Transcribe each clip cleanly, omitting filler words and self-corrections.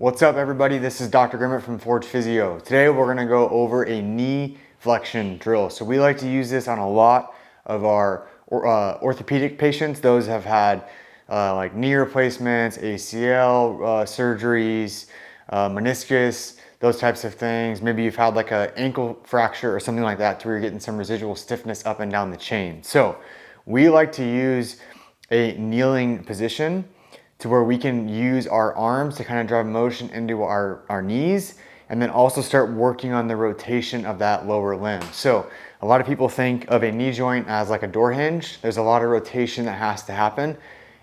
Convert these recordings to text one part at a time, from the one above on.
What's up, everybody? This is Dr. Grimmett from Forge Physio. Today we're going to go over a knee flexion drill. So we like to use this on a lot of our orthopedic patients. Those have had like knee replacements, ACL surgeries, meniscus, those types of things. Maybe you've had like an ankle fracture or something like that to where you're getting some residual stiffness up and down the chain. So we like to use a kneeling position to where we can use our arms to kind of drive motion into our knees, and then also start working on the rotation of that lower limb. So a lot of people think of a knee joint as like a door hinge. There's a lot of rotation that has to happen,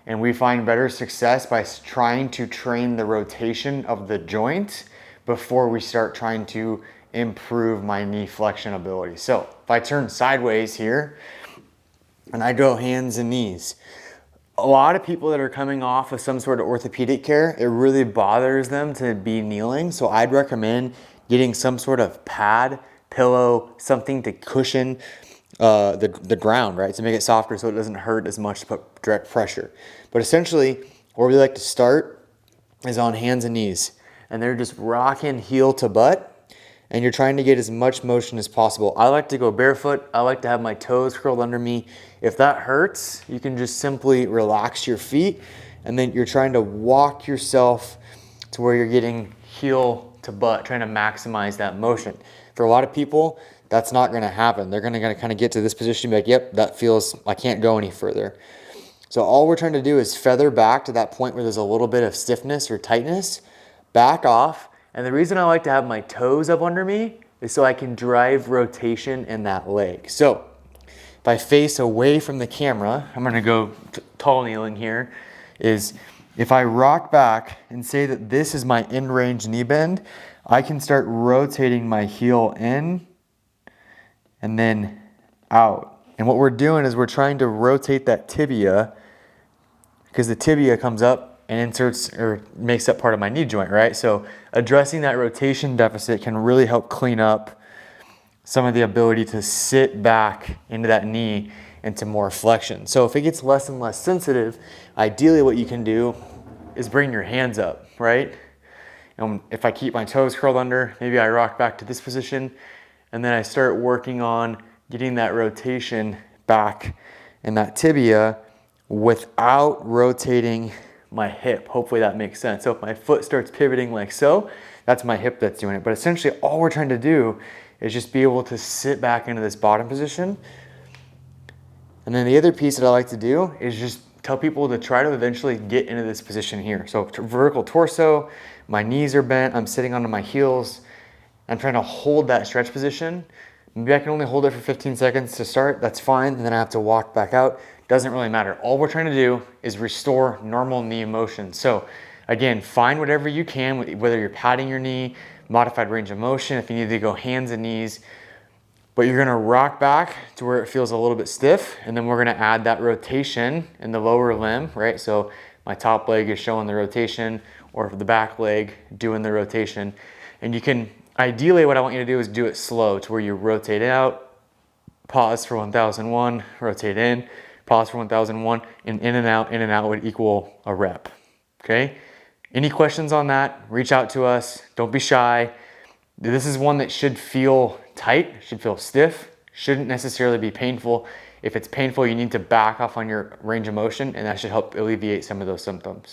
and we find better success by trying to train the rotation of the joint before we start trying to improve my knee flexion ability. So if I turn sideways here and I go hands and knees, a lot of people that are coming off of some sort of orthopedic care, it really bothers them to be kneeling. So I'd recommend getting some sort of pad, pillow, something to cushion the ground, right? To make it softer so it doesn't hurt as much to put direct pressure. But essentially, where we like to start is on hands and knees. And they're just rocking heel to butt. And you're trying to get as much motion as possible. I like to go barefoot. I like to have my toes curled under me. If that hurts, you can just simply relax your feet, and then you're trying to walk yourself to where you're getting heel to butt, trying to maximize that motion. For a lot of people, that's not gonna happen. They're gonna kind of get to this position and be like, yep, that feels, I can't go any further. So all we're trying to do is feather back to that point where there's a little bit of stiffness or tightness, back off. And the reason I like to have my toes up under me is so I can drive rotation in that leg. So if I face away from the camera, I'm gonna go tall kneeling here, is if I rock back and say that this is my in-range knee bend, I can start rotating my heel in and then out. And what we're doing is we're trying to rotate that tibia, because the tibia comes up and inserts or makes up part of my knee joint, right? So addressing that rotation deficit can really help clean up some of the ability to sit back into that knee into more flexion. So if it gets less and less sensitive, ideally what you can do is bring your hands up, right? And if I keep my toes curled under, maybe I rock back to this position, and then I start working on getting that rotation back in that tibia without rotating my hip. Hopefully that makes sense. So if my foot starts pivoting like so, that's my hip that's doing it. But essentially all we're trying to do is just be able to sit back into this bottom position. And then the other piece that I like to do is just tell people to try to eventually get into this position here. So vertical torso, my knees are bent, I'm sitting onto my heels, I'm trying to hold that stretch position. Maybe I can only hold it for 15 seconds to start, that's fine, and then I have to walk back out. Doesn't really matter. All we're trying to do is restore normal knee motion. So again, find whatever you can, whether you're padding your knee, modified range of motion, if you need to go hands and knees, but you're gonna rock back to where it feels a little bit stiff, and then we're gonna add that rotation in the lower limb, right? So my top leg is showing the rotation, or the back leg doing the rotation. And you can, ideally what I want you to do is do it slow to where you rotate out, pause for 1001, rotate in, pause for 1001, and in and out would equal a rep, okay? Any questions on that, reach out to us. Don't be shy. This is one that should feel tight, should feel stiff, shouldn't necessarily be painful. If it's painful, you need to back off on your range of motion, and that should help alleviate some of those symptoms.